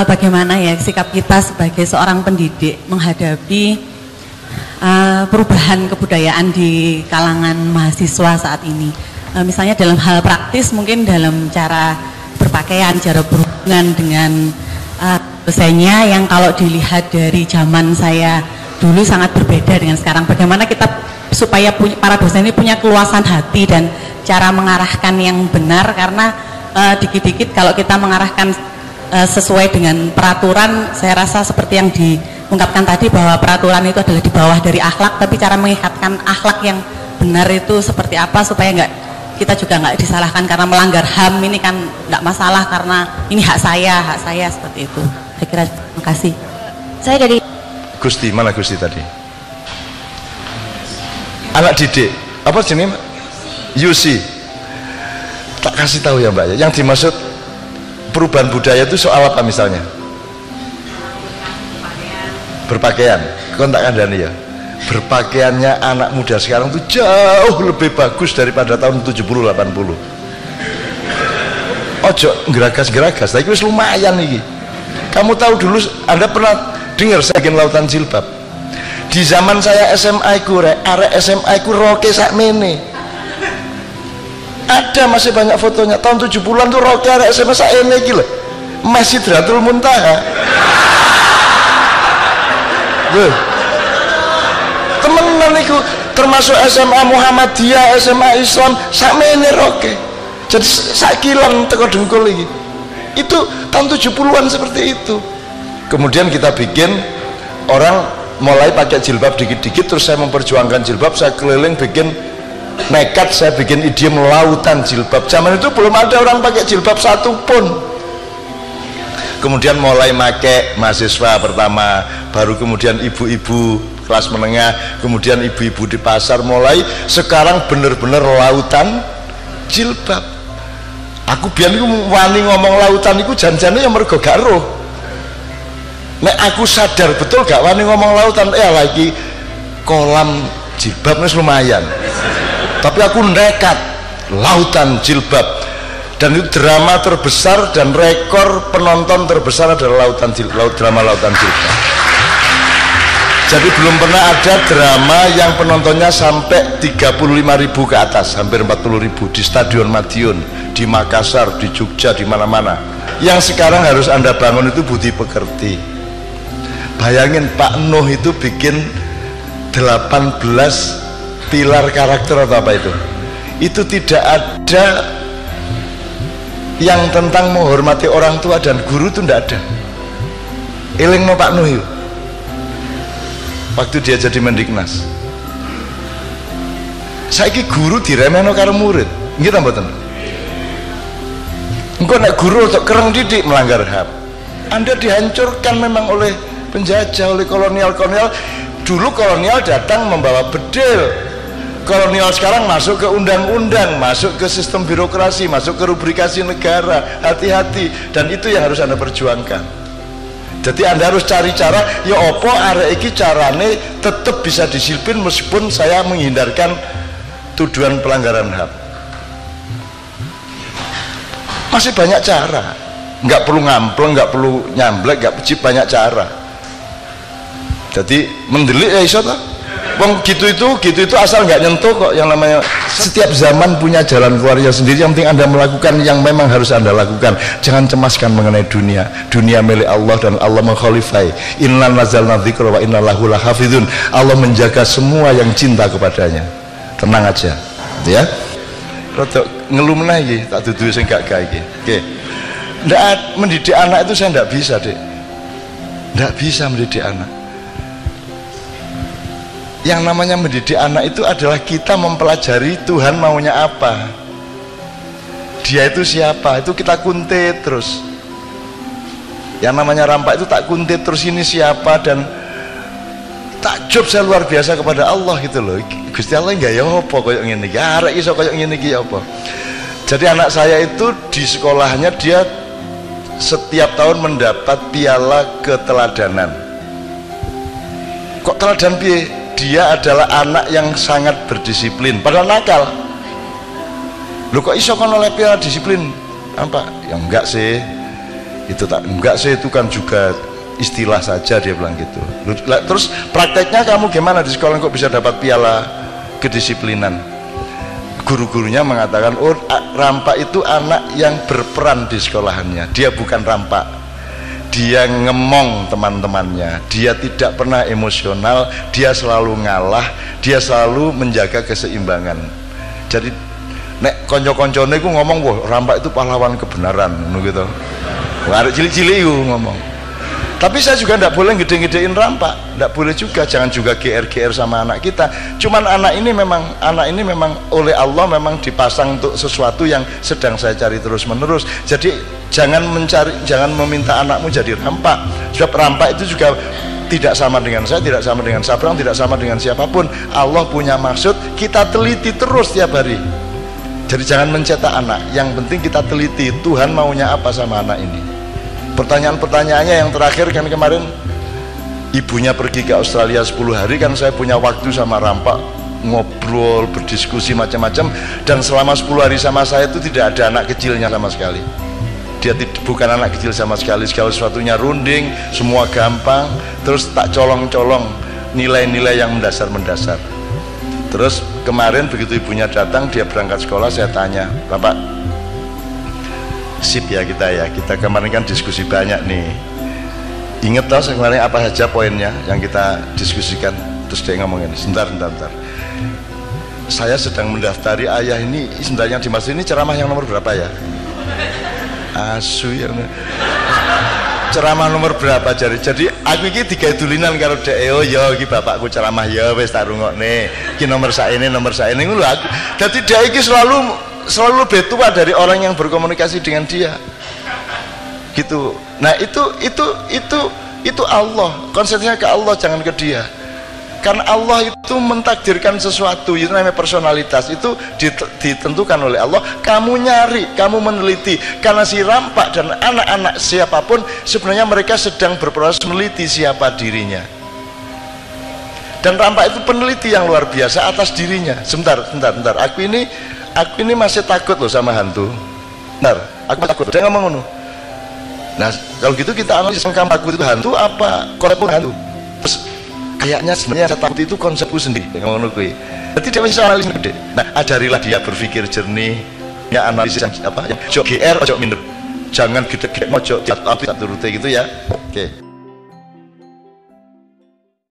Bagaimana ya sikap kita sebagai seorang pendidik menghadapi perubahan kebudayaan di kalangan mahasiswa saat ini. Misalnya dalam hal praktis, mungkin dalam cara berpakaian, cara berhubungan dengan dosennya yang kalau dilihat dari zaman saya dulu sangat berbeda dengan sekarang. Bagaimana kita supaya para dosen ini punya keluasan hati dan cara mengarahkan yang benar, karena dikit-dikit kalau kita mengarahkan sesuai dengan peraturan, saya rasa seperti yang diungkapkan tadi bahwa peraturan itu adalah di bawah dari akhlak, tapi cara mengikatkan akhlak yang benar itu seperti apa supaya kita juga nggak disalahkan karena melanggar HAM ini kan nggak masalah karena ini hak saya seperti itu. Saya kira terima kasih. Saya dari Gusti, mana Gusti tadi? Anak didik apa jenis Yusi? Tak kasih tahu ya Mbak ya. Yang dimaksud perubahan budaya itu soal apa misalnya? Berpakaian. Kontak kandani ya. Berpakaiannya anak muda sekarang tuh jauh lebih bagus daripada tahun 70-80. Ojo geragas-geragas, tapi wis lumayan nih. Kamu tahu dulu, Anda pernah dengar saking lautan jilbab? Di zaman saya SMA ku arek SMA ku roke sakmene. Ada masih banyak fotonya tahun 70-an tuh roke arek SMA sakmene iki lho. Masih Sidratul Muntaha. Loh. Temenan iku termasuk SMA Muhammadiyah, SMA Islam sakmene roke. Jadi sakilan teko dengkul iki. Itu tahun 70-an seperti itu. Kemudian kita bikin orang mulai pakai jilbab dikit-dikit, terus saya memperjuangkan jilbab, saya keliling bikin nekat, saya bikin idiom lautan jilbab. Zaman itu belum ada orang pakai jilbab satu pun. Kemudian mulai pakai mahasiswa pertama, baru kemudian ibu-ibu kelas menengah, kemudian ibu-ibu di pasar, mulai sekarang bener-bener lautan jilbab. Aku biar itu wani ngomong lautan itu janjane yang mergo gak roh. Nek aku sadar betul gak wani ngomong lautan, lagi kolam jilbab wis lumayan. Tapi aku nekat lautan jilbab, dan itu drama terbesar dan rekor penonton terbesar adalah drama lautan jilbab. Jadi belum pernah ada drama yang penontonnya sampai 35.000 ke atas, hampir 40.000 di Stadion Madiun, di Makassar, di Jogja, di mana-mana. Yang sekarang harus Anda bangun itu budi pekerti. Bayangin Pak Nuh itu bikin 18 pilar karakter atau apa itu. Itu tidak ada yang tentang menghormati orang tua dan guru, itu tidak ada. Eling no Pak Nuh itu waktu dia jadi Mendiknas. Saiki guru diremehno karo murid, nggih ta mboten? Engko nek guru untuk kereng didik melanggar HAM, Anda dihancurkan memang oleh penjajah, oleh kolonial-kolonial. Dulu kolonial datang membawa bedil, kolonial sekarang masuk ke undang-undang, masuk ke sistem birokrasi, masuk ke rubrikasi negara. Hati-hati, dan itu yang harus Anda perjuangkan. Jadi Anda harus cari cara, ya opo arek iki carane tetap bisa disiplin meskipun saya menghindarkan tuduhan pelanggaran HAM. Masih banyak cara, nggak perlu ngampleng, nggak perlu nyamblek, nggak banyak cara. Jadi mendelik ya iso toh. Wong gitu itu asal nggak nyentuh kok. Yang namanya setiap zaman punya jalan keluarnya sendiri. Yang penting Anda melakukan yang memang harus Anda lakukan. Jangan cemaskan mengenai dunia. Dunia milik Allah dan Allah mengkhalifai. Inna nazalna dzikra wa inna lahu lahafizun. Allah menjaga semua yang cinta kepadanya. Tenang aja, ya. Rodok ngeluh meneh iki, tak dudu sing gak gawe iki. Oke. Ndak mendidik anak itu saya ndak bisa, Dek. Ndak bisa mendidik anak. Yang namanya mendidik anak itu adalah kita mempelajari Tuhan maunya apa, dia itu siapa, itu kita kuntit terus. Yang namanya rampak itu tak kuntit terus, ini siapa, dan takjub saya luar biasa kepada Allah gitu loh. Gusti Allah enggak ya apa koyo ngene iki, arek iso koyo ngene iki ya apa. Jadi anak saya itu di sekolahnya dia setiap tahun mendapat piala keteladanan. Kok teladan piye? Dia adalah anak yang sangat berdisiplin, padahal nakal. Lu kok iso kan oleh piala disiplin? Apa? Ya enggak sih. Itu tak, enggak sih, itu kan juga istilah saja, dia bilang gitu. Terus prakteknya kamu gimana di sekolah kok bisa dapat piala kedisiplinan? Guru-gurunya mengatakan, oh rampak itu anak yang berperan di sekolahannya, dia bukan rampak, dia ngemong teman-temannya, dia tidak pernah emosional, dia selalu ngalah, dia selalu menjaga keseimbangan. Jadi nek konco-koncone ku ngomong, wah rampak itu pahlawan kebenaran gitu, arek cilik-cilik ngomong. Tapi saya juga tidak boleh gede-gedein rampak, tidak boleh juga, jangan juga GR-GR sama anak kita. Cuman anak ini memang oleh Allah memang dipasang untuk sesuatu yang sedang saya cari terus menerus. Jadi jangan meminta anakmu jadi rampak. Sebab rampak itu juga tidak sama dengan saya, tidak sama dengan Sabrang, tidak sama dengan siapapun. Allah punya maksud, kita teliti terus tiap hari. Jadi jangan mencetak anak, yang penting kita teliti Tuhan maunya apa sama anak ini. Pertanyaan-pertanyaannya yang terakhir kan kemarin, ibunya pergi ke Australia 10 hari, kan saya punya waktu sama rampak, ngobrol, berdiskusi macam-macam, dan selama 10 hari sama saya itu tidak ada anak kecilnya sama sekali. Dia bukan anak kecil sama sekali, segala sesuatunya runding, semua gampang, terus tak colong-colong nilai-nilai yang mendasar-mendasar. Terus kemarin begitu ibunya datang, dia berangkat sekolah, saya tanya, Bapak, sip ya kita kemarin kan diskusi banyak nih, inget tau sebenarnya apa saja poinnya yang kita diskusikan? Terus dia ngomongin, sebentar, saya sedang mendaftari ayah ini, sebenarnya dimaksud ini ceramah yang nomor berapa ya? Asu ya, ceramah nomor berapa? Jadi aku ini tiga dulinan karo dek, oh ya iki bapakku ceramah ya wis tak rungokne, iki nomor saene ngono lho aku. Dadi dek iki selalu lebih tua dari orang yang berkomunikasi dengan dia gitu. Nah itu Allah, konsepnya ke Allah, jangan ke dia, karena Allah itu mentakdirkan sesuatu, itu namanya personalitas, itu ditentukan oleh Allah. Kamu nyari, kamu meneliti, karena si rampak dan anak-anak siapapun sebenarnya mereka sedang berproses meneliti siapa dirinya, dan rampak itu peneliti yang luar biasa atas dirinya. Sebentar, aku ini masih takut loh sama hantu. Benar, aku takut. Dia ngomong ngono. Nah, kalau gitu kita analisis, kamu takut itu hantu apa konsepku hantu? Terus kayaknya sebenarnya saya takut itu konsepku sendiri. Ngomong ngono kuwi. Jadi dia bisa analisis gede. Nah, ajarilah dia berpikir jernih, ya analisis yang apa? Yang GR ojo minder. Jangan gede-gede ojo tapi tak turuti gitu ya. Oke.